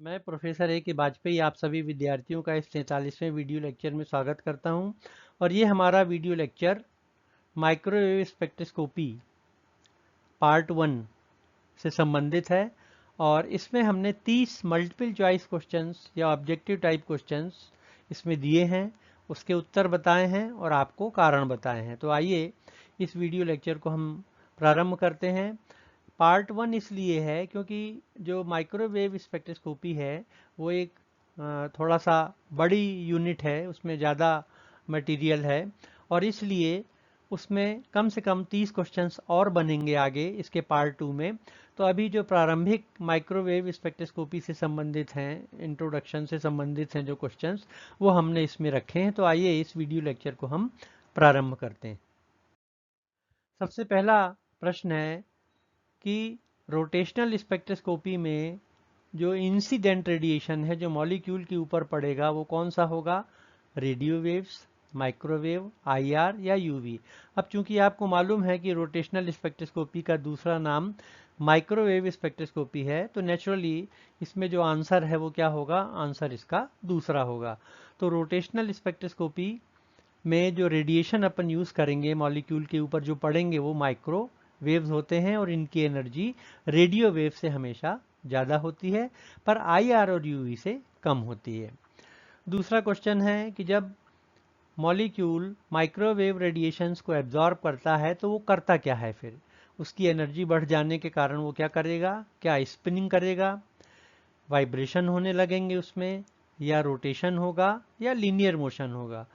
मैं professor A के वाजपेयी आप सभी विद्यार्थियों का इस 43वें वीडियो लेक्चर में स्वागत करता हूं और ये हमारा video lecture microwave spectroscopy part 1 से संबंधित है और इसमें हमने 30 मल्टीपल चॉइस क्वेश्चंस या ऑब्जेक्टिव टाइप क्वेश्चंस इसमें दिए हैं, उसके उत्तर बताए हैं और आपको कारण बताए हैं। तो आइए इस वीडियो लेक्चर को हम प्रारंभ करते हैं। पार्ट 1 इसलिए है क्योंकि जो माइक्रोवेव स्पेक्ट्रोस्कोपी है वो एक थोड़ा सा बड़ी यूनिट है, उसमें ज़्यादा मटेरियल है और इसलिए उसमें कम से कम 30 क्वेश्चंस और बनेंगे आगे इसके पार्ट 2 में। तो अभी जो प्रारंभिक माइक्रोवेव स्पेक्ट्रोस्कोपी से संबंधित हैं, इंट्रोडक्शन से संबंधित हैं जो क्वेश्चंस, वो हमने इसमें रखे हैं। तो आइए इस वीडियो लेक्चर को हम प्रारंभ करते हैं। सबसे पहला प्रश्न है कि रोटेशनल स्पेक्ट्रोस्कोपी में जो इंसिडेंट रेडिएशन है जो मॉलिक्यूल के ऊपर पड़ेगा वो कौन सा होगा? रेडियो वेव्स, माइक्रोवेव, आईआर या यूवी। अब चूंकि आपको मालूम है कि रोटेशनल स्पेक्ट्रोस्कोपी का दूसरा नाम माइक्रोवेव स्पेक्ट्रोस्कोपी है, तो नेचुरली इसमें जो आंसर है वो क्या होगा? आंसर इसका दूसरा होगा। तो रोटेशनल स्पेक्ट्रोस्कोपी में जो रेडिएशन अपन यूज करेंगे मॉलिक्यूल के ऊपर जो पड़ेंगे वो माइक्रो वेव्स होते हैं और इनकी एनर्जी रेडियो वेव से हमेशा ज़्यादा होती है, पर आईआर और यूवी से कम होती है। दूसरा क्वेश्चन है कि जब मॉलिक्यूल माइक्रोवेव रेडिएशंस को एब्जॉर्ब करता है तो वो करता क्या है? फिर उसकी एनर्जी बढ़ जाने के कारण वो क्या करेगा? क्या स्पिनिंग करेगा, वाइब्रेशन होने लगेंगे उसमें, या रोटेशन होगा, या लीनियर मोशन होगा?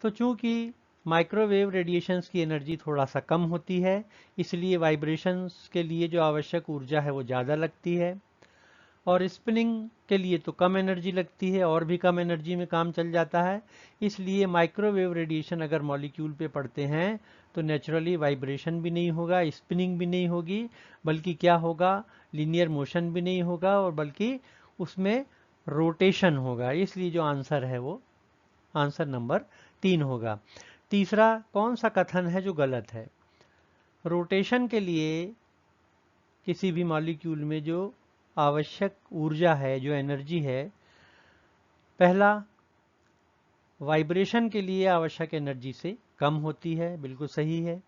तो चूंकि माइक्रोवेव रेडिएशंस की एनर्जी थोड़ा सा कम होती है, इसलिए वाइब्रेशंस के लिए जो आवश्यक ऊर्जा है वो ज़्यादा लगती है और स्पिनिंग के लिए तो कम एनर्जी लगती है और भी कम एनर्जी में काम चल जाता है। इसलिए माइक्रोवेव रेडिएशन अगर मॉलिक्यूल पे पड़ते हैं तो नेचुरली वाइब्रेशन भी नहीं होगा, स्पिनिंग भी नहीं होगी, बल्कि क्या होगा? लीनियर मोशन भी नहीं होगा और बल्कि उसमें रोटेशन होगा। इसलिए जो आंसर है वो आंसर नंबर 3 होगा। तीसरा कौन सा कथन है जो गलत है? रोटेशन के लिए किसी भी मॉलिक्यूल में जो आवश्यक ऊर्जा है, जो एनर्जी है, पहला वाइब्रेशन के लिए आवश्यक एनर्जी से कम होती है, बिल्कुल सही है।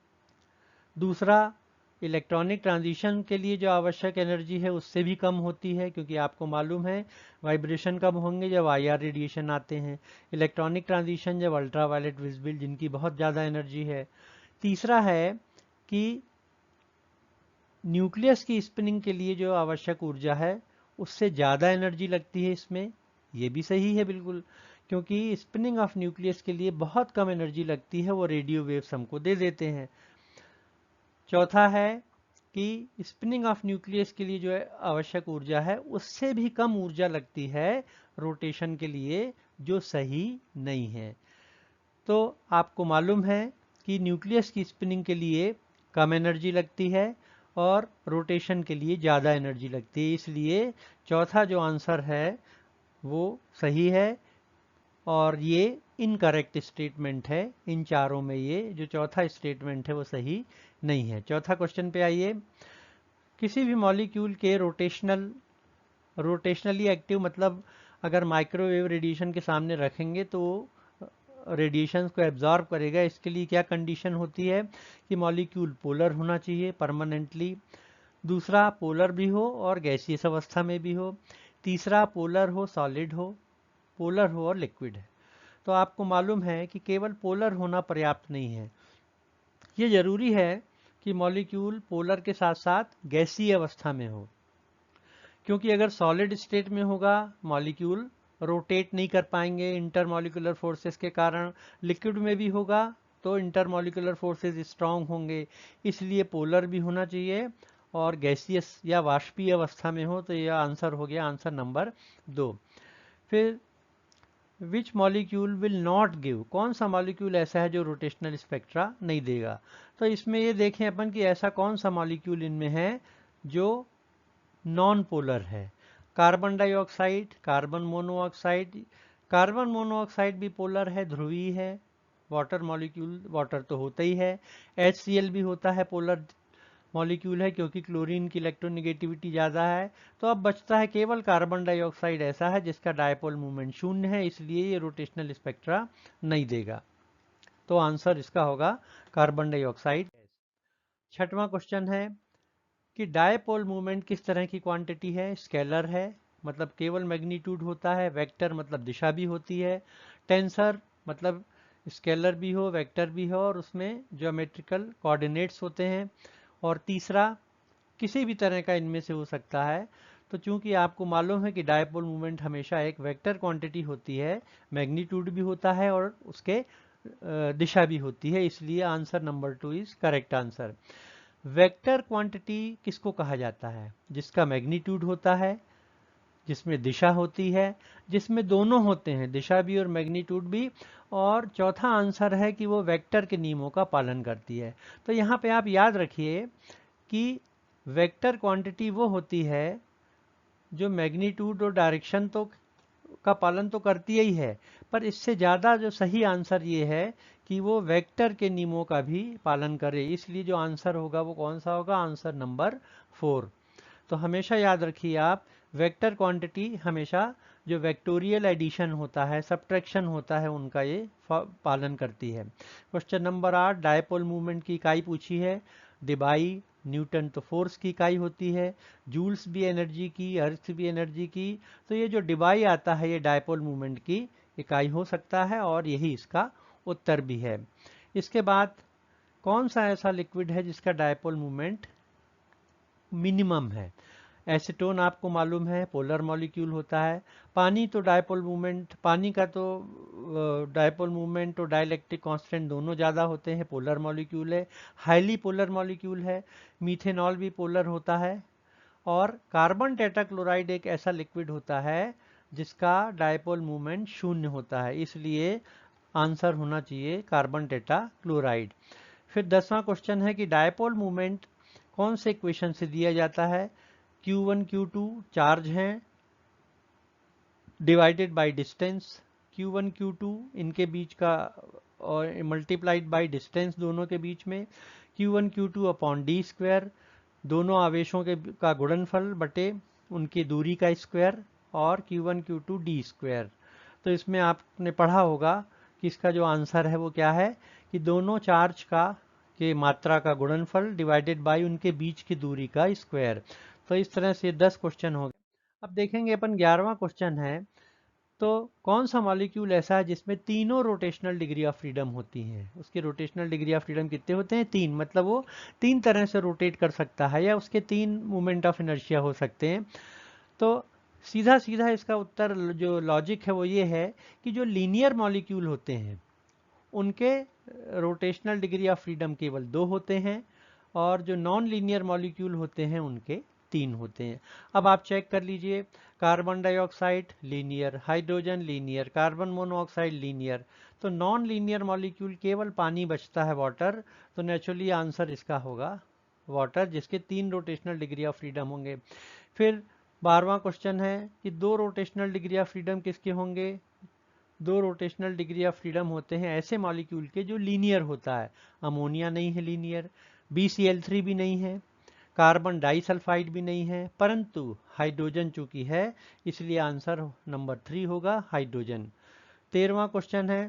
दूसरा इलेक्ट्रॉनिक ट्रांजिशन के लिए जो आवश्यक एनर्जी है उससे भी कम होती है, क्योंकि आपको मालूम है वाइब्रेशन कब होंगे? जब आईआर रेडिएशन आते हैं। इलेक्ट्रॉनिक ट्रांजिशन जब अल्ट्रावायलेट विजिबल, जिनकी बहुत ज़्यादा एनर्जी है। तीसरा है कि न्यूक्लियस की स्पिनिंग के लिए जो आवश्यक ऊर्जा है उससे ज़्यादा एनर्जी लगती है इसमें। ये भी सही है बिल्कुल, क्योंकि स्पिनिंग ऑफ न्यूक्लियस के लिए बहुत कम एनर्जी लगती है, वो रेडियो वेव्स हमको दे देते हैं। चौथा है कि स्पिनिंग ऑफ न्यूक्लियस के लिए जो आवश्यक ऊर्जा है उससे भी कम ऊर्जा लगती है रोटेशन के लिए, जो सही नहीं है। तो आपको मालूम है कि न्यूक्लियस की स्पिनिंग के लिए कम एनर्जी लगती है और रोटेशन के लिए ज़्यादा एनर्जी लगती है, इसलिए चौथा जो आंसर है वो सही है और ये इनकरेक्ट स्टेटमेंट है। इन चारों में ये जो चौथा स्टेटमेंट है वो सही नहीं है। चौथा क्वेश्चन पे आइए। किसी भी मॉलिक्यूल के रोटेशनली एक्टिव, मतलब अगर माइक्रोवेव रेडिएशन के सामने रखेंगे तो रेडिएशन को एब्जॉर्ब करेगा। इसके लिए क्या कंडीशन होती है? कि मॉलिक्यूल पोलर होना चाहिए परमानेंटली, दूसरा पोलर भी हो और गैसियस अवस्था में भी हो, तीसरा पोलर हो, सॉलिड हो, पोलर हो और लिक्विड है। तो आपको मालूम है कि केवल पोलर होना पर्याप्त नहीं है, ये जरूरी है कि मॉलिक्यूल पोलर के साथ साथ गैसीय अवस्था में हो, क्योंकि अगर सॉलिड स्टेट में होगा मॉलिक्यूल रोटेट नहीं कर पाएंगे इंटरमॉलिक्यूलर फोर्सेस के कारण, लिक्विड में भी होगा तो इंटरमॉलिक्यूलर फोर्सेस स्ट्रांग होंगे, इसलिए पोलर भी होना चाहिए और गैसियस या वाष्पीय अवस्था में हो। तो यह आंसर हो गया, आंसर नंबर 2। फिर which molecule will not give, कौन सा मॉलिक्यूल ऐसा है जो रोटेशनल स्पेक्ट्रा नहीं देगा? तो इसमें ये देखें अपन कि ऐसा कौन सा मॉलिक्यूल इनमें है जो नॉन पोलर है। Carbon dioxide, carbon monoxide. Carbon monoxide भी पोलर है, ध्रुवीय है। वाटर मॉलिक्यूल, वाटर तो होता ही है। HCl भी होता है पोलर मॉलिक्यूल है क्योंकि क्लोरीन की इलेक्ट्रोनेगेटिविटी ज़्यादा है। तो अब बचता है केवल कार्बन डाइऑक्साइड ऐसा है जिसका डायपोल मूवमेंट शून्य है, इसलिए ये रोटेशनल स्पेक्ट्रा नहीं देगा। तो आंसर इसका होगा कार्बन डाइऑक्साइड। छठवां क्वेश्चन है कि डायपोल मूवमेंट किस तरह की क्वांटिटी है। स्केलर है, मतलब केवल मैग्नीट्यूड होता है। वेक्टर मतलब दिशा भी होती है। टेंसर मतलब स्केलर भी हो वेक्टर भी हो और उसमें ज्योमेट्रिकल कोऑर्डिनेट्स होते हैं। और तीसरा किसी भी तरह का इनमें से हो सकता है। तो चूंकि आपको मालूम है कि डायपोल मूवमेंट हमेशा एक वेक्टर क्वांटिटी होती है, मैग्नीट्यूड भी होता है और उसके दिशा भी होती है, इसलिए answer number 2 is correct answer. Vector quantity किसको कहा जाता है? जिसका मैग्नीट्यूड होता है, जिसमें दिशा होती है, जिसमें दोनों होते हैं, दिशा भी और मैग्नीट्यूड भी। और चौथा आंसर है कि वो वेक्टर के नियमों का पालन करती है। तो यहाँ पे आप याद रखिए कि वेक्टर क्वांटिटी वो होती है जो मैग्नीट्यूड और डायरेक्शन तो का पालन तो करती ही है, पर इससे ज़्यादा जो सही आंसर ये है कि वो वेक्टर के नियमों का भी पालन करे। इसलिए जो आंसर होगा वो कौन सा होगा? Answer number 4। तो हमेशा याद रखिए आप, वेक्टर क्वांटिटी हमेशा जो वेक्टोरियल एडिशन होता है, सब्ट्रैक्शन होता है, उनका ये पालन करती है। क्वेश्चन नंबर 8, डायपोल मूवमेंट की इकाई पूछी है। डिबाई, न्यूटन तो फोर्स की इकाई होती है, जूल्स भी एनर्जी की, अर्थ भी एनर्जी की। तो ये जो डिबाई आता है ये डायपोल मूवमेंट की इकाई हो सकता है और यही इसका उत्तर भी है। इसके बाद कौन सा ऐसा लिक्विड है जिसका डायपोल मूवमेंट मिनिमम है? एसीटोन आपको मालूम है पोलर मॉलिक्यूल होता है। पानी तो डायपोल मूवमेंट, पानी का तो डायपोल मूवमेंट और डाइलेक्ट्रिक कांस्टेंट दोनों ज़्यादा होते हैं, पोलर मॉलिक्यूल है, हाईली पोलर मॉलिक्यूल है। मीथेनॉल भी पोलर होता है। और कार्बन टेट्राक्लोराइड एक ऐसा लिक्विड होता है जिसका डायपोल मूवमेंट शून्य होता है, इसलिए आंसर होना चाहिए कार्बन टेट्राक्लोराइड। फिर 10वां क्वेश्चन है कि डायपोल मूवमेंट कौन से इक्वेशन से दिया जाता है? Q1 Q2 चार्ज हैं divided by distance, Q1 Q2 इनके बीच का और मल्टीप्लाइड बाय डिस्टेंस दोनों के बीच में, Q1 Q2 upon D square, दोनों आवेशों के का गुणनफल बटे उनकी दूरी का स्क्वायर, और Q1 Q2 डी स्क्वायर। तो इसमें आपने पढ़ा होगा कि इसका जो आंसर है वो क्या है कि दोनों चार्ज का के मात्रा का गुणनफल डिवाइडेड बाय उनके बीच की दूरी का स्क्वायर। तो इस तरह से 10 क्वेश्चन हो गए। अब देखेंगे अपन 11वां क्वेश्चन है। तो कौन सा मॉलिक्यूल ऐसा है जिसमें तीनों रोटेशनल डिग्री ऑफ फ्रीडम होती हैं? उसके रोटेशनल डिग्री ऑफ फ्रीडम कितने होते हैं? 3, मतलब वो 3 तरह से रोटेट कर सकता है या उसके 3 मोमेंट ऑफ इनर्शिया हो सकते हैं। तो सीधा सीधा इसका उत्तर जो लॉजिक है वो ये है कि जो लीनियर मॉलिक्यूल होते हैं उनके रोटेशनल डिग्री ऑफ फ्रीडम केवल 2 होते हैं और जो नॉन लीनियर मॉलिक्यूल होते हैं उनके 3 होते हैं। अब आप चेक कर लीजिए, carbon dioxide linear, hydrogen linear, carbon monoxide linear. तो नॉन लीनियर मॉलिक्यूल केवल पानी बचता है, वाटर। तो नेचुरली आंसर इसका होगा वाटर, जिसके 3 रोटेशनल डिग्री ऑफ फ्रीडम होंगे। फिर 12वां क्वेश्चन है कि 2 रोटेशनल डिग्री ऑफ फ्रीडम किसके होंगे? 2 रोटेशनल डिग्री ऑफ फ्रीडम होते हैं ऐसे मॉलिक्यूल के जो लीनियर होता है। अमोनिया नहीं है लीनियर, BCl3 भी नहीं है, कार्बन डाइसल्फाइड भी नहीं है, परंतु हाइड्रोजन चूंकि है इसलिए आंसर नंबर 3 होगा हाइड्रोजन। 13वां क्वेश्चन है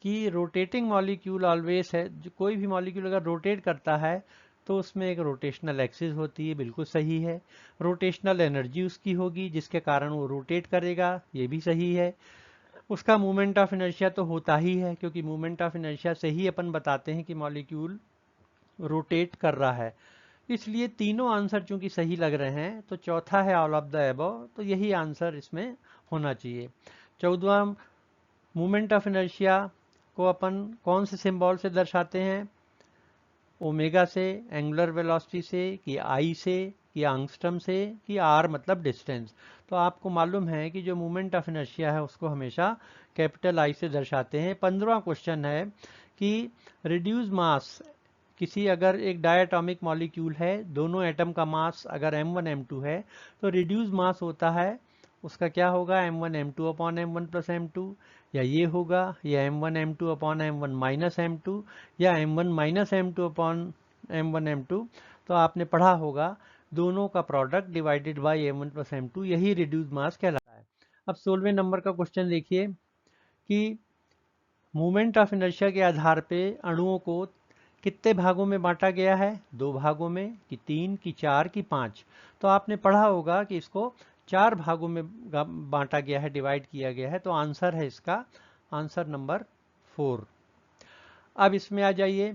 कि रोटेटिंग मॉलिक्यूल ऑलवेज है, जो कोई भी मॉलिक्यूल अगर रोटेट करता है तो उसमें एक रोटेशनल एक्सिस होती है, बिल्कुल सही है। रोटेशनल एनर्जी उसकी होगी जिसके कारण वो रोटेट करेगा, ये भी सही है। उसका मूवमेंट ऑफ इनर्शिया तो होता ही है, क्योंकि मूवमेंट ऑफ इनर्शिया से ही अपन बताते हैं कि मॉलिक्यूल रोटेट कर रहा है। इसलिए तीनों आंसर चूंकि सही लग रहे हैं तो चौथा है ऑल ऑफ द एबव, तो यही आंसर इसमें होना चाहिए। 14वां, मूवमेंट ऑफ इनर्शिया को अपन कौन से सिंबल से दर्शाते हैं? ओमेगा से, एंगुलर वेलोसिटी से, कि आई से, कि आंगस्ट्रम से, कि आर मतलब डिस्टेंस। तो आपको मालूम है कि जो मूवमेंट ऑफ इनर्शिया है उसको हमेशा कैपिटल आई से दर्शाते हैं। 15वां क्वेश्चन है कि रिड्यूस मास, किसी अगर एक डायटॉमिक मॉलिक्यूल है, दोनों एटम का मास अगर m1 m2 है तो रिड्यूस मास होता है उसका क्या होगा? m1 m2 upon m1 plus m2, या ये होगा, या m1 m2 upon m1 minus m2, या m1 minus m2 upon m1 m2। तो आपने पढ़ा होगा दोनों का product divided by m1 plus m2, यही रिड्यूस मास कहलाता है। अब 16वें नंबर का क्वेश्चन देखिए कि मोमेंट ऑफ इनर्शिया के आधार पे अणुओं को कितने भागों में बांटा गया है, 2 भागों में, कि 3, कि 4, कि 5। तो आपने पढ़ा होगा कि इसको 4 भागों में बांटा गया है, डिवाइड किया गया है। तो आंसर है इसका आंसर नंबर 4। अब इसमें आ जाइए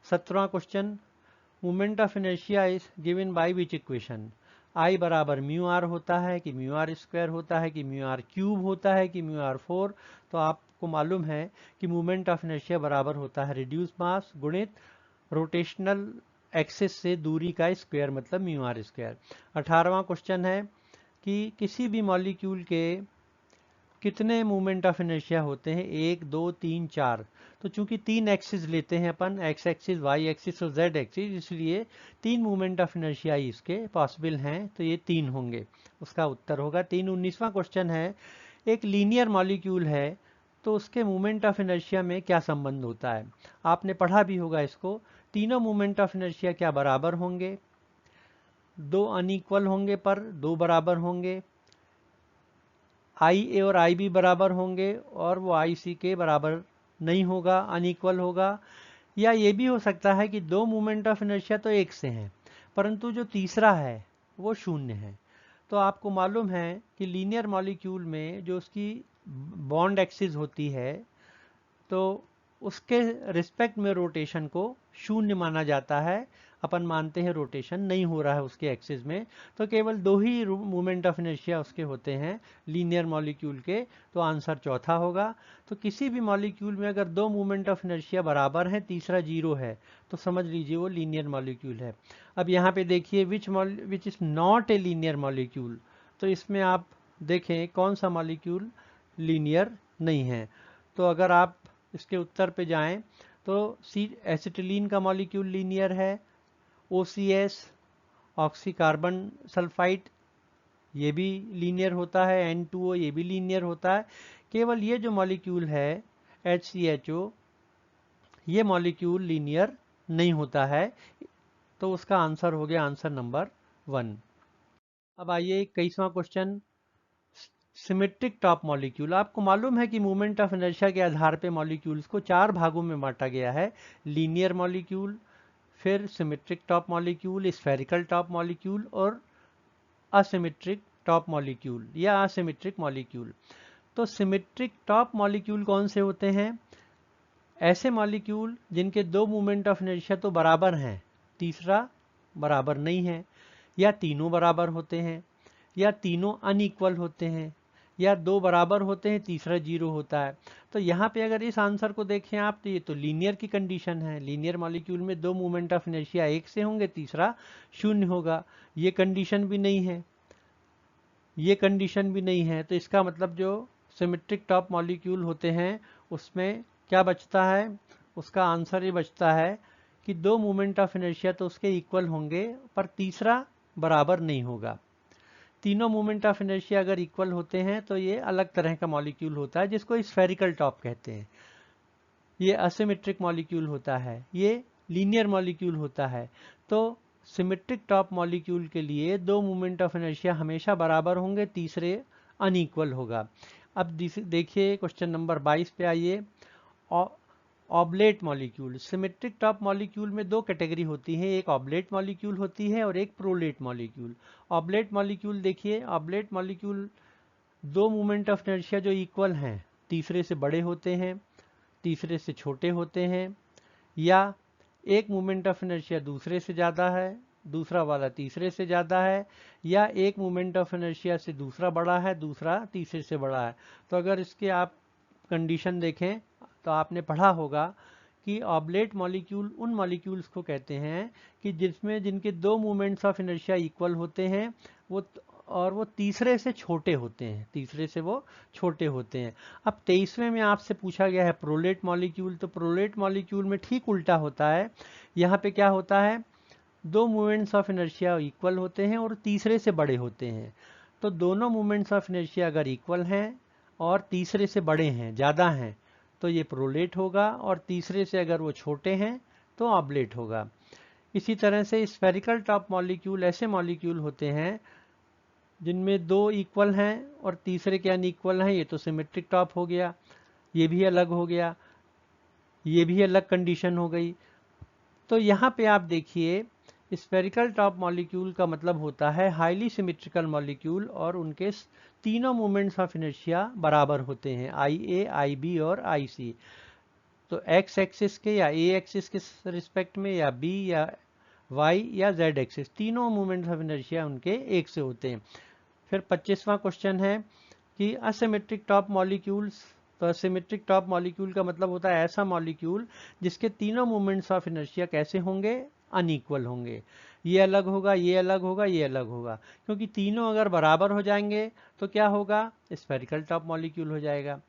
17वां question, moment of inertia is given by which equation. I बराबर म्यू आर होता है कि म्यू आर स्क्वायर होता है कि म्यू आर क्यूब होता है कि म्यू आर 4। तो आपको मालूम है कि मोमेंट ऑफ इनर्शिया बराबर होता है रिड्यूस मास गुणित रोटेशनल एक्सिस से दूरी का स्क्वायर, मतलब म्यू आर स्क्वायर। 18वां क्वेश्चन है कि किसी भी मॉलिक्यूल के कितने मोमेंट ऑफ इनर्शिया होते हैं, 1, 2, 3, 4। तो चूंकि 3 एक्सिस लेते हैं अपन, एक्स एक्सिस, वाई एक्सिस और जेड एक्सिस, इसलिए 3 मोमेंट ऑफ इनर्शिया इसके पॉसिबल हैं। तो ये 3 होंगे, उसका उत्तर होगा 3। 19वां क्वेश्चन है, एक लीनियर मॉलिक्यूल है तो उसके मोमेंट ऑफ इनर्शिया में क्या संबंध होता है। आपने पढ़ा भी होगा इसको, तीनों मोमेंट ऑफ इनर्शिया क्या बराबर होंगे, 2 अनइक्वल होंगे पर 2 बराबर होंगे, आई ए और आई बी बराबर होंगे और वो आई सी के बराबर नहीं होगा, अनइक्वल होगा। या ये भी हो सकता है कि 2 मोमेंट ऑफ इनर्शिया तो एक से हैं परंतु जो तीसरा है वो शून्य है। तो आपको मालूम है कि लीनियर मॉलिक्यूल में जो उसकी बॉन्ड एक्सिस होती है तो उसके रिस्पेक्ट में रोटेशन को शून्य माना जाता है। अपन मानते हैं रोटेशन नहीं हो रहा है उसके एक्सिस में, तो केवल 2 ही मोमेंट ऑफ इनर्शिया उसके होते हैं लीनियर मॉलिक्यूल के। तो आंसर चौथा होगा। तो किसी भी मॉलिक्यूल में अगर 2 मोमेंट ऑफ इनर्शिया बराबर है, तीसरा 0 है, तो समझ लीजिए वो लीनियर मॉलिक्यूल है। अब यहाँ पे देखिए which is not a linear molecule. तो इसमें आप देखें कौन सा मॉलिक्यूल लीनियर नहीं है। तो अगर आप इसके उत्तर पे जाएं तो एसिटिलीन का मॉलिक्यूल लीनियर है, OCS ऑक्सी कार्बन सल्फाइड ये भी लीनियर होता है, N2O ये भी लीनियर होता है। केवल ये जो मॉलिक्यूल है HCHO ये मॉलिक्यूल लीनियर नहीं होता है। तो उसका आंसर हो गया आंसर नंबर 1। अब आइए 21वां क्वेश्चन, सिमेट्रिक टॉप मॉलिक्यूल। आपको मालूम है कि मोमेंट ऑफ इनर्शिया के आधार पे मॉलिक्यूल्स को 4 भागों में बांटा गया है, लीनियर मॉलिक्यूल, फिर symmetric top molecule, spherical top molecule और असिमेट्रिक टॉप मॉलिक्यूल या असिमेट्रिक मॉलिक्यूल। तो सिमेट्रिक टॉप मॉलिक्यूल कौन से होते हैं, ऐसे मॉलिक्यूल जिनके 2 मोमेंट ऑफ इनर्शिया तो बराबर हैं, तीसरा बराबर नहीं है, या तीनों बराबर होते हैं, या तीनों अनइक्वल होते हैं, या 2 बराबर होते हैं, तीसरा 0 होता है। तो यहाँ पे अगर इस आंसर को देखें आप तो ये तो लीनियर की कंडीशन है। लीनियर मॉलिक्यूल में 2 मोमेंट ऑफ इनर्शिया एक से होंगे, तीसरा शून्य होगा। ये कंडीशन भी नहीं है, ये कंडीशन भी नहीं है। तो इसका मतलब जो सिमेट्रिक टॉप मॉलिक्यूल होते हैं उसमें क्या बचता है, उसका आंसर ये बचता है कि 2 मोमेंट ऑफ इनर्शिया तो उसके इक्वल होंगे पर तीसरा बराबर नहीं होगा। तीनों मोमेंट ऑफ इनर्शिया अगर इक्वल होते हैं तो ये अलग तरह का मॉलिक्यूल होता है जिसको स्फेरिकल टॉप कहते हैं। ये असिमेट्रिक मॉलिक्यूल होता है, ये लीनियर मॉलिक्यूल होता है। तो सिमेट्रिक टॉप मॉलिक्यूल के लिए 2 मोमेंट ऑफ इनर्शिया हमेशा बराबर होंगे, तीसरे अनइक्वल होगा। अब देखिए क्वेश्चन नंबर 22 पे आइए, oblate molecule. Symmetric top molecule में 2 कैटेगरी होती है, एक ऑब्लेट मॉलिक्यूल होती है और एक प्रोलेट मॉलिक्यूल। ऑब्लेट मॉलिक्यूल देखिए, oblate molecule 2 moment of inertia जो इक्वल हैं, तीसरे से बड़े होते हैं, तीसरे से छोटे होते हैं, या एक मोमेंट ऑफ इनर्शिया दूसरे से ज़्यादा है, दूसरा वाला तीसरे से ज़्यादा है, या एक मोमेंट ऑफ इनर्शिया से दूसरा बड़ा है, दूसरा तीसरे से बड़ा है। तो अगर इसके आप कंडीशन देखें तो आपने पढ़ा होगा कि ऑब्लेट मॉलिक्यूल उन मॉलिक्यूल्स को कहते हैं कि जिसमें जिनके 2 मोमेंट्स ऑफ इनर्शिया इक्वल होते हैं वो तीसरे से छोटे होते हैं, तीसरे से वो छोटे होते हैं। अब 23वें में आपसे पूछा गया है प्रोलेट मॉलिक्यूल। तो प्रोलेट मॉलिक्यूल में ठीक उल्टा होता है। यहाँ पे क्या होता है, 2 मोमेंट्स ऑफ इनर्शिया इक्वल होते हैं और तीसरे से बड़े होते हैं। तो दोनों मोमेंट्स ऑफ इनर्शिया अगर इक्वल हैं और तीसरे से बड़े हैं, ज़्यादा हैं, तो ये प्रोलेट होगा, और तीसरे से अगर वो छोटे हैं तो ऑब्लेट होगा। इसी तरह से स्फेरिकल टॉप मॉलिक्यूल ऐसे मॉलिक्यूल होते हैं जिनमें दो इक्वल हैं और तीसरे के अनइक्वल हैं, ये तो सिमेट्रिक टॉप हो गया, ये भी अलग हो गया, ये भी अलग कंडीशन हो गई। तो यहाँ पे आप देखिए स्फेरिकल टॉप मॉलिक्यूल का मतलब होता है हाईली सिमेट्रिकल मॉलिक्यूल और उनके तीनों मोमेंट्स ऑफ इनर्शिया बराबर होते हैं, आई ए, आई बी और आई सी। तो एक्स एक्सिस के या ए एक्सिस के रिस्पेक्ट में या बी या वाई या जेड एक्सिस, तीनों मोमेंट्स ऑफ इनर्शिया उनके एक से होते हैं। फिर 25वां क्वेश्चन है कि असिमेट्रिक टॉप मॉलिक्यूल्स। तो असिमेट्रिक टॉप मॉलिक्यूल का मतलब होता है ऐसा मॉलिक्यूल जिसके तीनों मोमेंट्स ऑफ इनर्शिया कैसे होंगे, अनइक्वल होंगे। ये अलग होगा, ये अलग होगा, ये अलग होगा, क्योंकि तीनों अगर बराबर हो जाएंगे तो क्या होगा, स्फेरिकल टॉप मॉलिक्यूल हो जाएगा।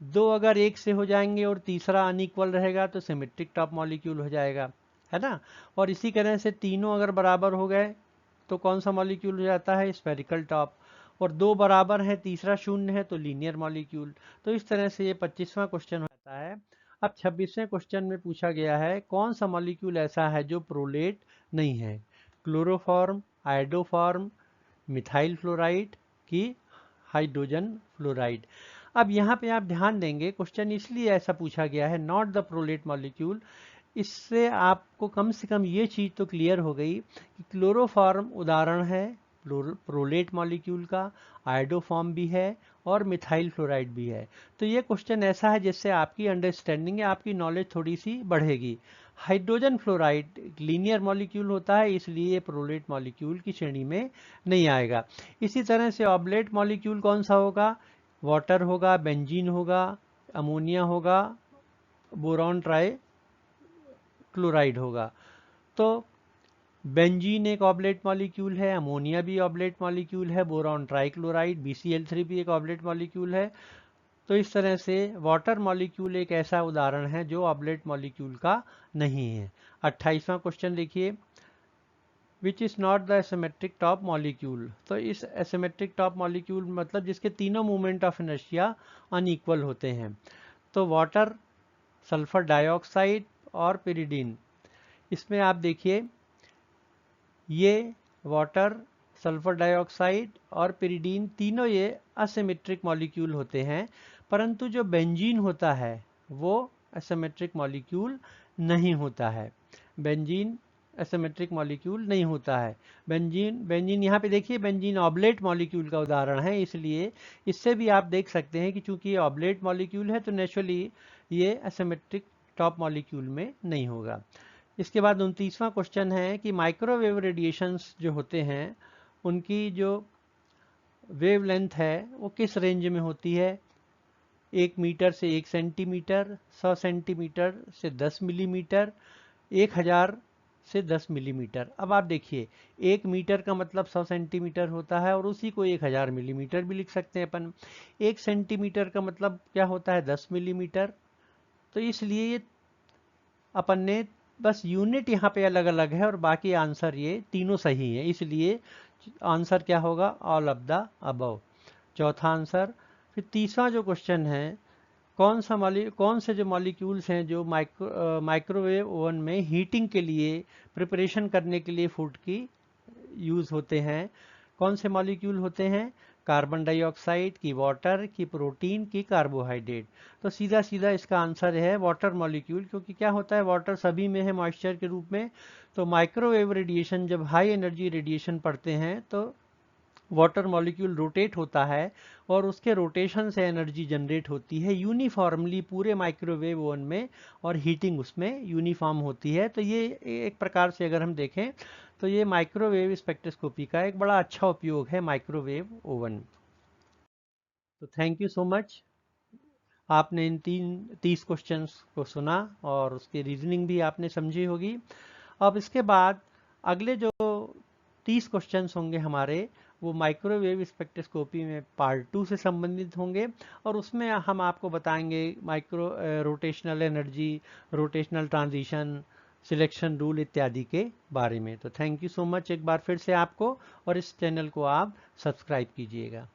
दो अगर एक से हो जाएंगे और तीसरा अनइक्वल रहेगा तो सिमेट्रिक टॉप मॉलिक्यूल हो जाएगा, है ना। और इसी तरह से तीनों अगर बराबर हो गए तो कौन सा मॉलिक्यूल हो जाता है, स्फेरिकल टॉप। और दो बराबर है, तीसरा शून्य है तो लीनियर मॉलिक्यूल। तो इस तरह से ये 25वां क्वेश्चन होता है। अब 26वें क्वेश्चन में पूछा गया है कौन सा मॉलिक्यूल ऐसा है जो प्रोलेट नहीं है, क्लोरोफॉर्म, आयोडोफॉर्म, मिथाइल फ्लोराइड की हाइड्रोजन फ्लोराइड। अब यहाँ पे आप ध्यान देंगे क्वेश्चन इसलिए ऐसा पूछा गया है नॉट द प्रोलेट मॉलिक्यूल। इससे आपको कम से कम ये चीज़ तो क्लियर हो गई कि क्लोरोफॉर्म उदाहरण है प्रोलेट मॉलिक्यूल का, आयोडोफॉर्म भी है और मिथाइल फ्लोराइड भी है। तो ये क्वेश्चन ऐसा है जिससे आपकी अंडरस्टैंडिंग है, आपकी नॉलेज थोड़ी सी बढ़ेगी। हाइड्रोजन फ्लोराइड लीनियर मॉलिक्यूल होता है, इसलिए ये प्रोलेट मॉलिक्यूल की श्रेणी में नहीं आएगा। इसी तरह से ऑब्लेट मॉलिक्यूल कौन सा होगा, वाटर होगा, बेंजीन होगा, अमोनिया होगा, बोरॉन ट्राई क्लोराइड होगा। तो बेंजीन एक ऑब्लेट मॉलिक्यूल है, अमोनिया भी ऑब्लेट मॉलिक्यूल है, बोरॉन ट्राइक्लोराइड BCl3 भी एक ऑब्लेट मॉलिक्यूल है। तो इस तरह से वाटर मॉलिक्यूल एक ऐसा उदाहरण है जो ऑब्लेट मॉलिक्यूल का नहीं है। 28वां क्वेश्चन देखिए, which is not the asymmetric top molecule. तो इस एसिमेट्रिक टॉप मॉलिक्यूल मतलब जिसके तीनों मूवमेंट ऑफ इनर्शिया अनइक्वल होते हैं। तो वाटर, सल्फर डाइऑक्साइड और पिरिडीन। इसमें आप देखिए ये वाटर, सल्फर डाइऑक्साइड और पिरिडीन तीनों ये असिमेट्रिक मॉलिक्यूल होते हैं, परंतु जो बेंजीन होता है वो असिमेट्रिक मॉलिक्यूल नहीं होता है। बेंजीन एसिमेट्रिक मॉलिक्यूल नहीं होता है। बेंजीन बेंजीन यहाँ पे देखिए बेंजीन ऑब्लेट मॉलिक्यूल का उदाहरण है, इसलिए इससे भी आप देख सकते हैं कि चूंकि ये ऑब्लेट मॉलिक्यूल है तो नेचुरली ये एसिमेट्रिक टॉप मॉलिक्यूल में नहीं होगा। इसके बाद 29वां क्वेश्चन है कि माइक्रोवेव रेडिएशंस जो होते हैं उनकी जो वेवलेंथ है वो किस रेंज में होती है, 1 मीटर से 1 सेंटीमीटर, 100 सेंटीमीटर से 10 मिलीमीटर, 1000 से 10 मिलीमीटर। अब आप देखिए 1 मीटर का मतलब 100 सेंटीमीटर होता है और उसी को 1000 मिलीमीटर भी लिख सकते हैं अपन। 1 सेंटीमीटर का मतलब क्या होता है, 10 मिलीमीटर। तो इसलिए ये अपन ने बस यूनिट यहाँ पे अलग अलग है और बाकी आंसर ये तीनों सही है, इसलिए आंसर क्या होगा, ऑल ऑफ द अबव, चौथा आंसर। फिर तीसरा जो क्वेश्चन है कौन से जो मॉलिक्यूल्स हैं जो माइक्रोवेव ओवन में हीटिंग के लिए, प्रिपरेशन करने के लिए फूड की यूज़ होते हैं, कौन से मॉलिक्यूल होते हैं, कार्बन डाइऑक्साइड की, वाटर की, प्रोटीन की, कार्बोहाइड्रेट। तो सीधा सीधा इसका आंसर है वाटर मॉलिक्यूल, क्योंकि क्या होता है वाटर सभी में है मॉइस्चर के रूप में। तो माइक्रोवेव रेडिएशन जब हाई एनर्जी रेडिएशन पड़ते हैं तो वाटर मॉलिक्यूल रोटेट होता है और उसके रोटेशन से एनर्जी जनरेट होती है यूनिफॉर्मली पूरे माइक्रोवेव ओवन में और हीटिंग उसमें यूनिफॉर्म होती है। तो ये एक प्रकार से अगर हम देखें तो ये माइक्रोवेव स्पेक्ट्रोस्कोपी का एक बड़ा अच्छा उपयोग है माइक्रोवेव ओवन। तो थैंक यू सो मच, आपने इन 30 क्वेश्चंस को सुना और उसकी रीजनिंग भी आपने समझी होगी। अब इसके बाद अगले जो 30 क्वेश्चंस होंगे हमारे वो माइक्रोवेव स्पेक्ट्रोस्कोपी में पार्ट 2 से संबंधित होंगे और उसमें हम आपको बताएंगे rotational energy, rotational transition, selection rule इत्यादि के बारे में। तो थैंक यू सो मच एक बार फिर से आपको, और इस चैनल को आप सब्सक्राइब कीजिएगा।